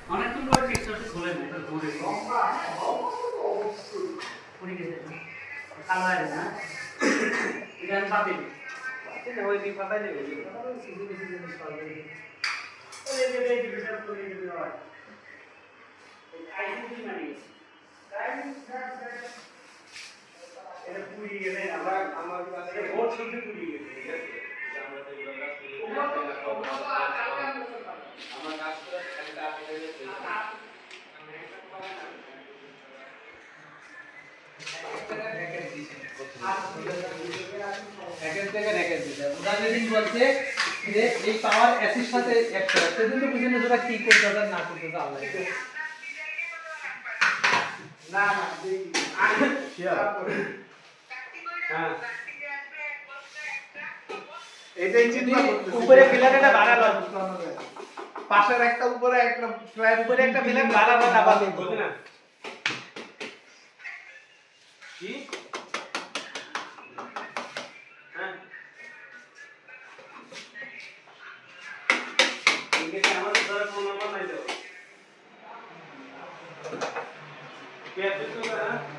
অনেকক্ষণ ধরে টেক্সচারটা খোলে না, এটা ঘুরে পুরি গেছে কালো হয় না এটা আমি পাতে দিই ওই দি পাতা দেবে সিজি বেশি জিনিস পাবে এই যে এই ভিডিওটা করে দিতে হয় আইসিটি মানে এটা পুরি গেছে আমার কাছে ভোট শুনতে পুরি গেছে ঠিক আছে আমরা তো এগুলো কাজ করি আমার কাজ করে একটা আপনি বলছে যে এই পাওয়ার অ্যাসির সাথে অ্যাড করা সেদিন তো বুঝেন ওরা কি করতে হবে না করতে হবে আল্লাহ না না হ্যাঁ এটাই চিন্তা করতেছি উপরে ফিলারটা বাড়ালো পাশের একটা উপরে একটা ফ্ল্যাট উপরে একটা ফিলার বাড়ালো আবার বলতে না কি হ্যাঁ ইনকে আমাদের ধরে ফোন নাম্বার নাই দাও কে দিছো না